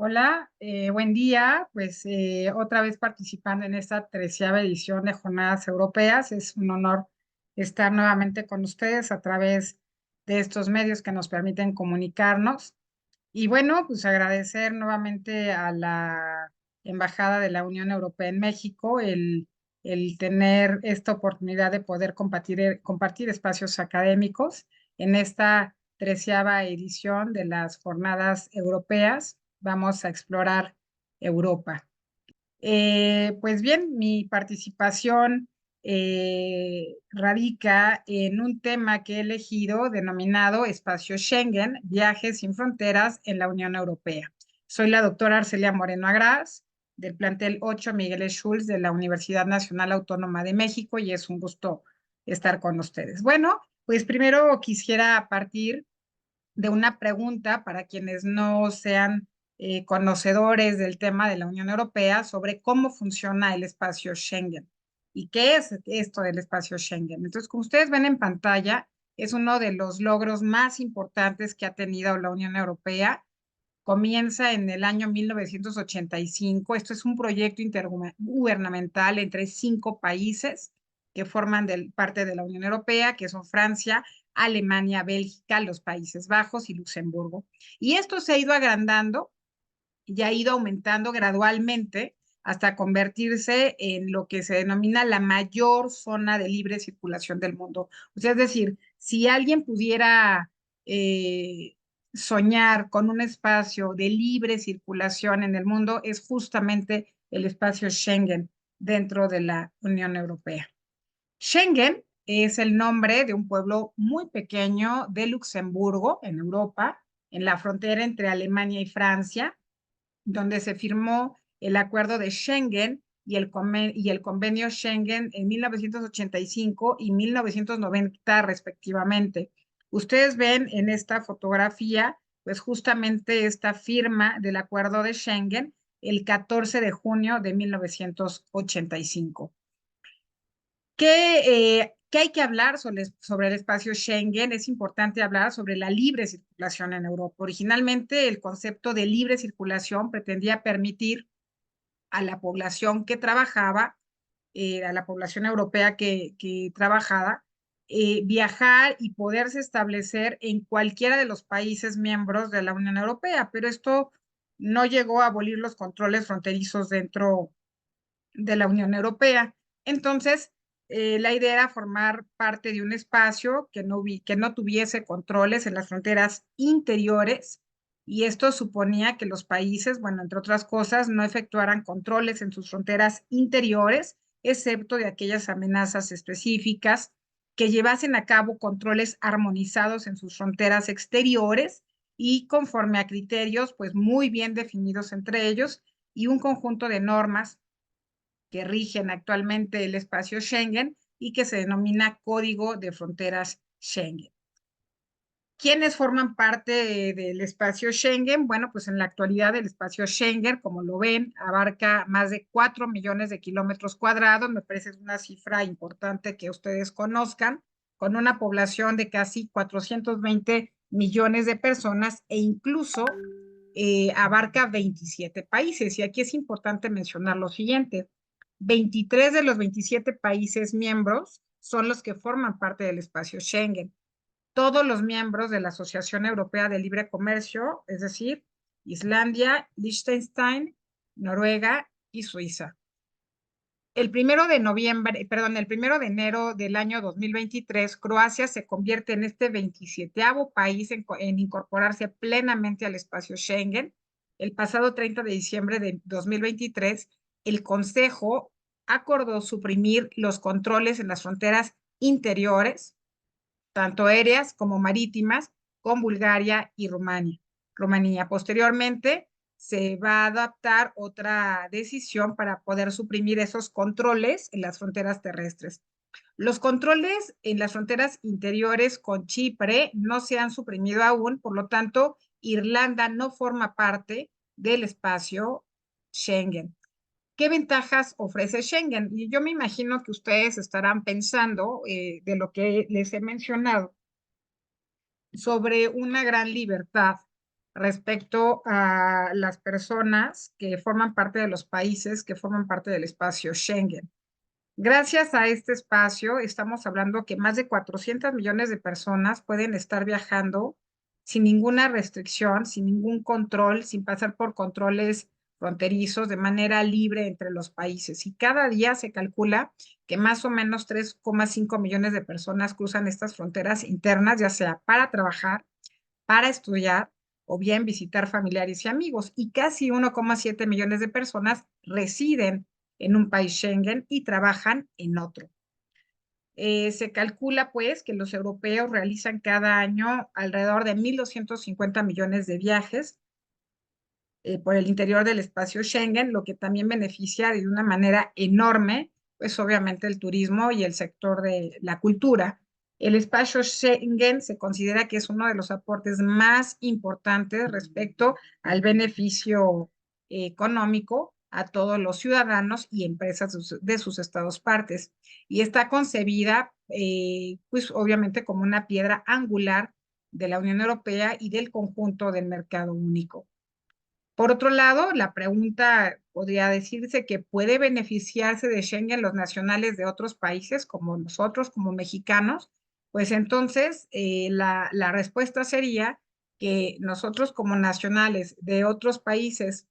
Hola, buen día. Pues otra vez participando en esta 13ª edición de Jornadas Europeas. Es un honor estar nuevamente con ustedes a través de estos medios que nos permiten comunicarnos. Y bueno, pues agradecer nuevamente a la Embajada de la Unión Europea en México el tener esta oportunidad de poder compartir espacios académicos en esta 13ª edición de las Jornadas Europeas. Vamos a explorar Europa. Pues bien, mi participación radica en un tema que he elegido denominado Espacio Schengen, Viajes sin Fronteras en la Unión Europea. Soy la doctora Arcelia Moreno Agraz, del plantel 8 Miguel Schulz de la Universidad Nacional Autónoma de México, y es un gusto estar con ustedes. Bueno, pues primero quisiera partir de una pregunta para quienes no sean conocedores del tema de la Unión Europea sobre cómo funciona el espacio Schengen y qué es esto del espacio Schengen. Entonces, como ustedes ven en pantalla, es uno de los logros más importantes que ha tenido la Unión Europea. Comienza en el año 1985. Esto es un proyecto intergubernamental entre 5 países que forman parte de la Unión Europea, que son Francia, Alemania, Bélgica, los Países Bajos y Luxemburgo. Y esto se ha ido agrandando y ha ido aumentando gradualmente hasta convertirse en lo que se denomina la mayor zona de libre circulación del mundo. O sea, es decir, si alguien pudiera eh, soñar con un espacio de libre circulación en el mundo, es justamente el espacio Schengen dentro de la Unión Europea. Schengen es el nombre de un pueblo muy pequeño de Luxemburgo, en Europa, en la frontera entre Alemania y Francia, donde se firmó el acuerdo de Schengen y el convenio Schengen en 1985 y 1990 respectivamente. Ustedes ven en esta fotografía, pues justamente esta firma del acuerdo de Schengen el 14 de junio de 1985. ¿Qué hay que hablar sobre el espacio Schengen? Es importante hablar sobre la libre circulación en Europa. Originalmente, el concepto de libre circulación pretendía permitir a la población que trabajaba, a la población europea que trabajaba, viajar y poderse establecer en cualquiera de los países miembros de la Unión Europea, pero esto no llegó a abolir los controles fronterizos dentro de la Unión Europea. Entonces, la idea era formar parte de un espacio que no tuviese controles en las fronteras interiores, y esto suponía que los países, bueno, entre otras cosas, no efectuaran controles en sus fronteras interiores, excepto de aquellas amenazas específicas, que llevasen a cabo controles armonizados en sus fronteras exteriores y conforme a criterios pues muy bien definidos entre ellos y un conjunto de normas que rigen actualmente el espacio Schengen y que se denomina Código de Fronteras Schengen. ¿Quiénes forman parte del espacio Schengen? Bueno, pues en la actualidad el espacio Schengen, como lo ven, abarca más de 4 millones de kilómetros cuadrados. Me parece una cifra importante que ustedes conozcan, con una población de casi 420 millones de personas e incluso abarca 27 países. Y aquí es importante mencionar lo siguiente: 23 de los 27 países miembros son los que forman parte del espacio Schengen. Todos los miembros de la Asociación Europea de Libre Comercio, es decir, Islandia, Liechtenstein, Noruega y Suiza. El 1 de enero del año 2023, Croacia se convierte en este 27º país en incorporarse plenamente al espacio Schengen. El pasado 30 de diciembre de 2023, el Consejo acordó suprimir los controles en las fronteras interiores, tanto aéreas como marítimas, con Bulgaria y Rumanía. Posteriormente, se va a adaptar otra decisión para poder suprimir esos controles en las fronteras terrestres. Los controles en las fronteras interiores con Chipre no se han suprimido aún, por lo tanto, Irlanda no forma parte del espacio Schengen. ¿Qué ventajas ofrece Schengen? Y yo me imagino que ustedes estarán pensando de lo que les he mencionado sobre una gran libertad respecto a las personas que forman parte de los países que forman parte del espacio Schengen. Gracias a este espacio, estamos hablando que más de 400 millones de personas pueden estar viajando sin ninguna restricción, sin ningún control, sin pasar por controles fronterizos de manera libre entre los países. Y cada día se calcula que más o menos 3,5 millones de personas cruzan estas fronteras internas, ya sea para trabajar, para estudiar o bien visitar familiares y amigos. Y casi 1,7 millones de personas residen en un país Schengen y trabajan en otro. Se calcula pues que los europeos realizan cada año alrededor de 1.250 millones de viajes por el interior del espacio Schengen, lo que también beneficia de una manera enorme, pues obviamente el turismo y el sector de la cultura. El espacio Schengen se considera que es uno de los aportes más importantes respecto al beneficio económico a todos los ciudadanos y empresas de sus estados partes. Y está concebida, pues obviamente como una piedra angular de la Unión Europea y del conjunto del mercado único. Por otro lado, la pregunta podría decirse que puede beneficiarse de Schengen los nacionales de otros países como nosotros, como mexicanos. Pues entonces la respuesta sería que nosotros como nacionales de otros países,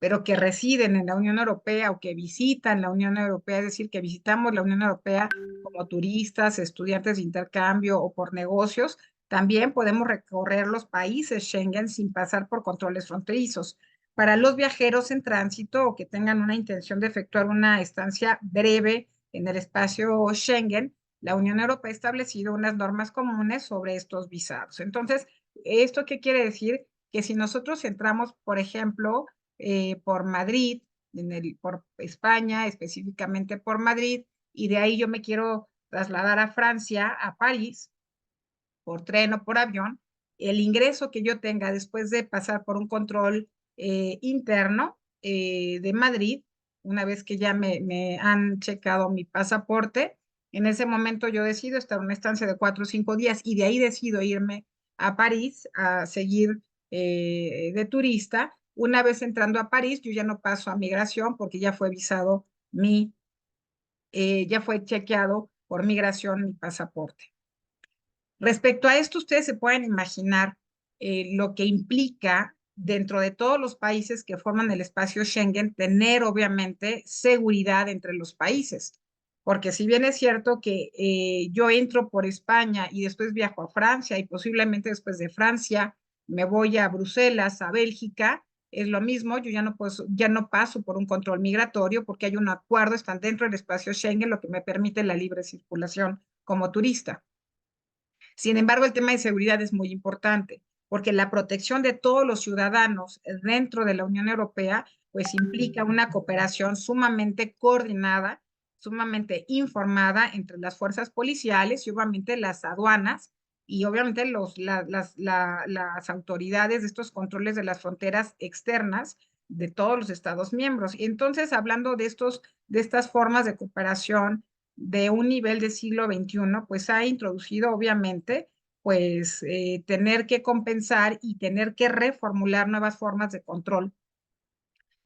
pero que residen en la Unión Europea o que visitan la Unión Europea, es decir, que visitamos la Unión Europea como turistas, estudiantes de intercambio o por negocios, también podemos recorrer los países Schengen sin pasar por controles fronterizos. Para los viajeros en tránsito o que tengan una intención de efectuar una estancia breve en el espacio Schengen, la Unión Europea ha establecido unas normas comunes sobre estos visados. Entonces, ¿esto qué quiere decir? Que si nosotros entramos, por ejemplo, por Madrid, por España, específicamente por Madrid, y de ahí yo me quiero trasladar a Francia, a París, por tren o por avión, el ingreso que yo tenga después de pasar por un control interno de Madrid, una vez que ya me han checado mi pasaporte, en ese momento yo decido estar en una estancia de 4 o 5 días y de ahí decido irme a París a seguir de turista. Una vez entrando a París, yo ya no paso a migración porque ya fue visado ya fue chequeado por migración mi pasaporte. Respecto a esto, ustedes se pueden imaginar lo que implica dentro de todos los países que forman el espacio Schengen tener obviamente seguridad entre los países. Porque si bien es cierto que yo entro por España y después viajo a Francia y posiblemente después de Francia me voy a Bruselas, a Bélgica, es lo mismo, yo ya no paso por un control migratorio porque hay un acuerdo, están dentro del espacio Schengen, lo que me permite la libre circulación como turista. Sin embargo, el tema de seguridad es muy importante, porque la protección de todos los ciudadanos dentro de la Unión Europea, pues implica una cooperación sumamente coordinada, sumamente informada entre las fuerzas policiales y obviamente las aduanas y obviamente las autoridades de estos controles de las fronteras externas de todos los Estados miembros. Y entonces, hablando de estas formas de cooperación de un nivel de siglo XXI, pues ha introducido obviamente pues tener que compensar y tener que reformular nuevas formas de control.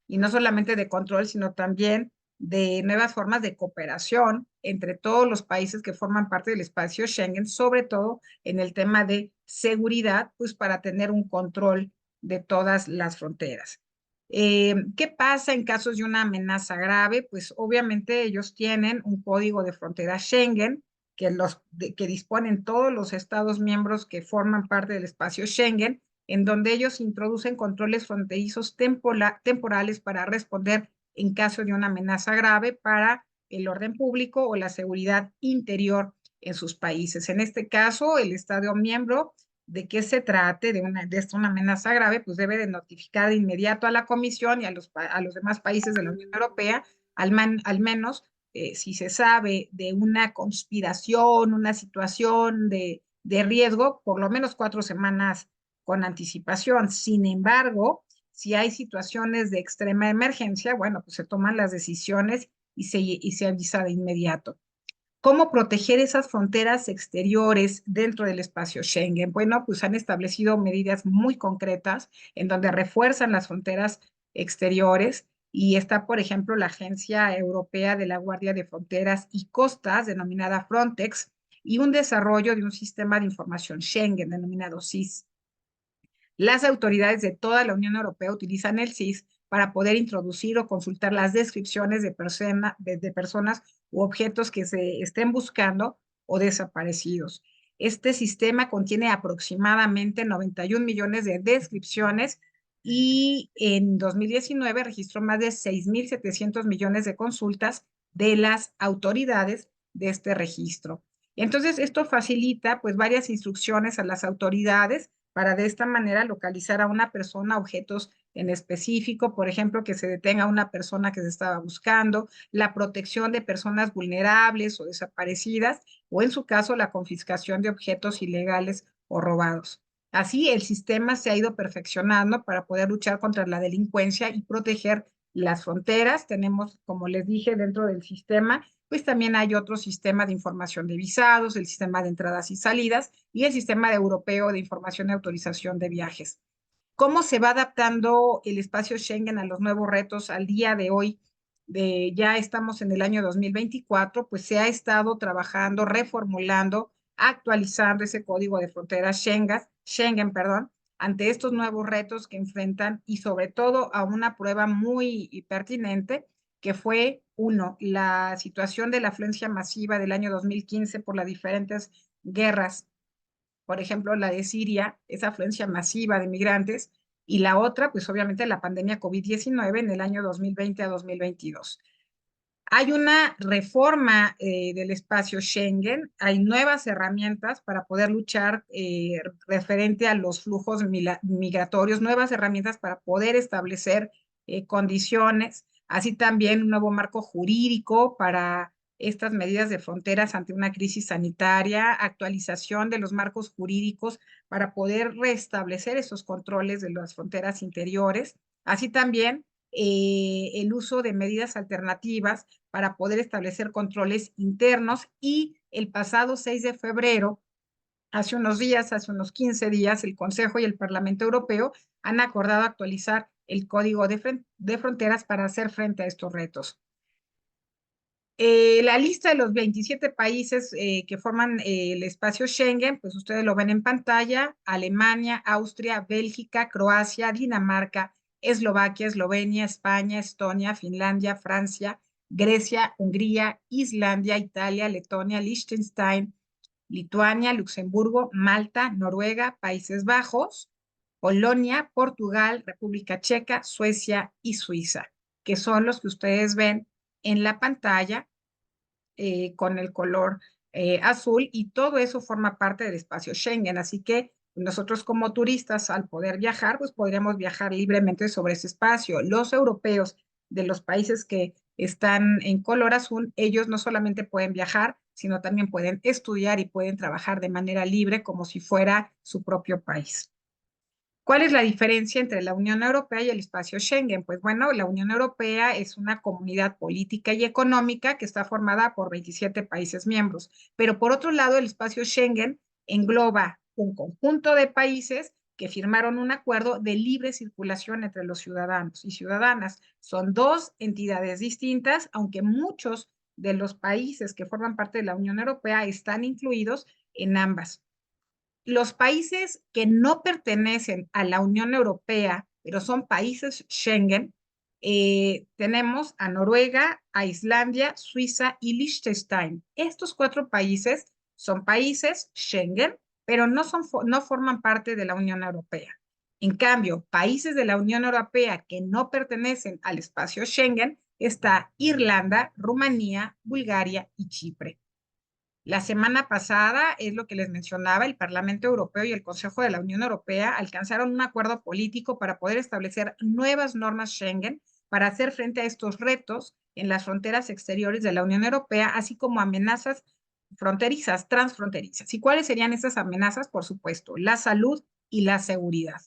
Y no solamente de control, sino también de nuevas formas de cooperación entre todos los países que forman parte del espacio Schengen, sobre todo en el tema de seguridad, pues para tener un control de todas las fronteras. ¿Qué pasa en casos de una amenaza grave? Pues obviamente ellos tienen un código de frontera Schengen que disponen todos los estados miembros que forman parte del espacio Schengen, en donde ellos introducen controles fronterizos temporales para responder en caso de una amenaza grave para el orden público o la seguridad interior en sus países. En este caso, el Estado miembro de qué se trate de una amenaza grave, pues debe de notificar de inmediato a la Comisión y a los demás países de la Unión Europea, al menos si se sabe de una conspiración, una situación de riesgo, por lo menos 4 semanas con anticipación. Sin embargo, si hay situaciones de extrema emergencia, bueno, pues se toman las decisiones y se avisa de inmediato. ¿Cómo proteger esas fronteras exteriores dentro del espacio Schengen? Bueno, pues han establecido medidas muy concretas en donde refuerzan las fronteras exteriores y está, por ejemplo, la Agencia Europea de la Guardia de Fronteras y Costas, denominada Frontex, y un desarrollo de un sistema de información Schengen, denominado SIS. Las autoridades de toda la Unión Europea utilizan el SIS para poder introducir o consultar las descripciones de personas u objetos que se estén buscando o desaparecidos. Este sistema contiene aproximadamente 91 millones de descripciones y en 2019 registró más de 6.700 millones de consultas de las autoridades de este registro. Entonces, esto facilita pues varias instrucciones a las autoridades para de esta manera localizar a una persona, objetos en específico, por ejemplo, que se detenga a una persona que se estaba buscando, la protección de personas vulnerables o desaparecidas, o en su caso, la confiscación de objetos ilegales o robados. Así, el sistema se ha ido perfeccionando para poder luchar contra la delincuencia y proteger las fronteras. Tenemos, como les dije, dentro del sistema, pues también hay otro sistema de información de visados, el sistema de entradas y salidas y el sistema europeo de información y autorización de viajes. ¿Cómo se va adaptando el espacio Schengen a los nuevos retos al día de hoy? Ya estamos en el año 2024, pues se ha estado trabajando, reformulando, actualizando ese código de fronteras Schengen, perdón, ante estos nuevos retos que enfrentan y sobre todo a una prueba muy pertinente que fue, uno, la situación de la afluencia masiva del año 2015 por las diferentes guerras, por ejemplo, la de Siria, esa afluencia masiva de migrantes, y la otra, pues obviamente la pandemia COVID-19 en el año 2020 a 2022. Hay una reforma del espacio Schengen, hay nuevas herramientas para poder luchar referente a los flujos migratorios, nuevas herramientas para poder establecer condiciones, así también un nuevo marco jurídico para estas medidas de fronteras ante una crisis sanitaria, actualización de los marcos jurídicos para poder restablecer esos controles de las fronteras interiores, así también el uso de medidas alternativas para poder establecer controles internos y el pasado 6 de febrero, hace unos días, hace unos 15 días, el Consejo y el Parlamento Europeo han acordado actualizar el Código de Fronteras para hacer frente a estos retos. La lista de los 27 países que forman el espacio Schengen, pues ustedes lo ven en pantalla: Alemania, Austria, Bélgica, Croacia, Dinamarca, Eslovaquia, Eslovenia, España, Estonia, Finlandia, Francia, Grecia, Hungría, Islandia, Italia, Letonia, Liechtenstein, Lituania, Luxemburgo, Malta, Noruega, Países Bajos, Polonia, Portugal, República Checa, Suecia y Suiza, que son los que ustedes ven en la pantalla con el color azul, y todo eso forma parte del espacio Schengen. Así que nosotros como turistas, al poder viajar, pues podríamos viajar libremente sobre ese espacio. Los europeos de los países que están en color azul, ellos no solamente pueden viajar, sino también pueden estudiar y pueden trabajar de manera libre como si fuera su propio país. ¿Cuál es la diferencia entre la Unión Europea y el espacio Schengen? Pues bueno, la Unión Europea es una comunidad política y económica que está formada por 27 países miembros, pero por otro lado, el espacio Schengen engloba un conjunto de países que firmaron un acuerdo de libre circulación entre los ciudadanos y ciudadanas. Son dos entidades distintas, aunque muchos de los países que forman parte de la Unión Europea están incluidos en ambas. Los países que no pertenecen a la Unión Europea, pero son países Schengen, tenemos a Noruega, a Islandia, Suiza y Liechtenstein. Estos cuatro países son países Schengen, pero no forman parte de la Unión Europea. En cambio, países de la Unión Europea que no pertenecen al espacio Schengen está Irlanda, Rumanía, Bulgaria y Chipre. La semana pasada, es lo que les mencionaba, el Parlamento Europeo y el Consejo de la Unión Europea alcanzaron un acuerdo político para poder establecer nuevas normas Schengen para hacer frente a estos retos en las fronteras exteriores de la Unión Europea, así como amenazas fronterizas, transfronterizas. ¿Y cuáles serían esas amenazas? Por supuesto, la salud y la seguridad.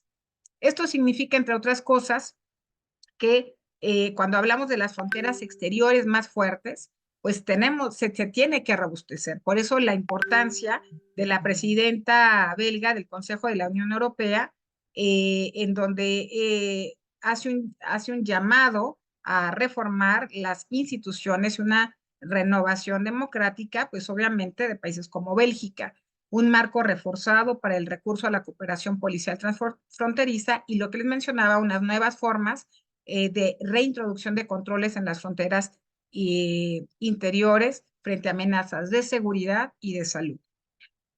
Esto significa, entre otras cosas, que cuando hablamos de las fronteras exteriores más fuertes, pues se tiene que robustecer. Por eso la importancia de la presidenta belga del Consejo de la Unión Europea, en donde hace un llamado a reformar las instituciones y una renovación democrática, pues obviamente de países como Bélgica, un marco reforzado para el recurso a la cooperación policial transfronteriza y lo que les mencionaba, unas nuevas formas de reintroducción de controles en las fronteras interiores frente a amenazas de seguridad y de salud.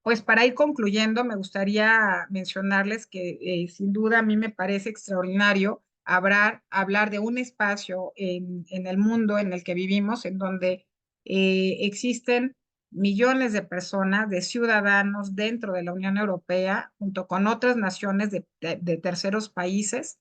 Pues para ir concluyendo, me gustaría mencionarles que sin duda a mí me parece extraordinario hablar de un espacio en el mundo en el que vivimos, en donde existen millones de personas, de ciudadanos dentro de la Unión Europea, junto con otras naciones de terceros países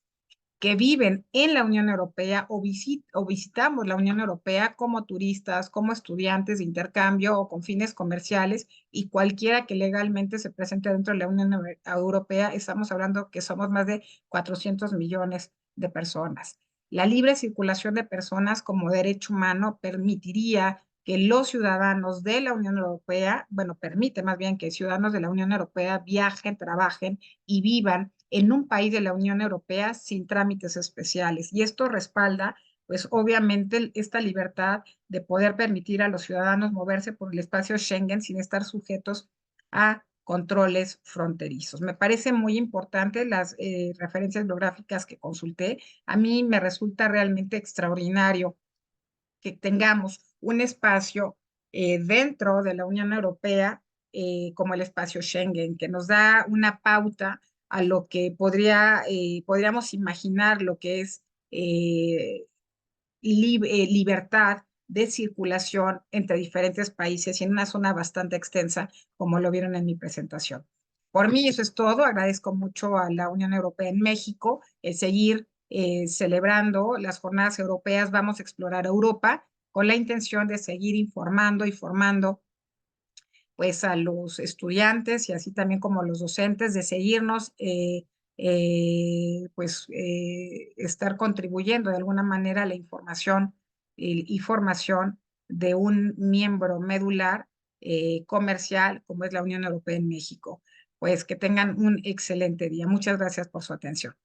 que viven en la Unión Europea o visitamos la Unión Europea como turistas, como estudiantes de intercambio o con fines comerciales y cualquiera que legalmente se presente dentro de la Unión Europea, estamos hablando que somos más de 400 millones de personas. La libre circulación de personas como derecho humano permitiría que los ciudadanos de la Unión Europea, bueno, permite más bien que ciudadanos de la Unión Europea viajen, trabajen y vivan en un país de la Unión Europea sin trámites especiales. Y esto respalda, pues obviamente, esta libertad de poder permitir a los ciudadanos moverse por el espacio Schengen sin estar sujetos a controles fronterizos. Me parece muy importante las referencias biográficas que consulté. A mí me resulta realmente extraordinario que tengamos un espacio dentro de la Unión Europea como el espacio Schengen, que nos da una pauta a lo que podríamos imaginar lo que es libertad de circulación entre diferentes países y en una zona bastante extensa, como lo vieron en mi presentación. Por mí eso es todo. Agradezco mucho a la Unión Europea en México el seguir celebrando las jornadas europeas. Vamos a explorar Europa con la intención de seguir informando y formando pues a los estudiantes y así también como a los docentes de seguirnos estar contribuyendo de alguna manera a la información y formación de un miembro medular comercial como es la Unión Europea en México. Pues que tengan un excelente día. Muchas gracias por su atención.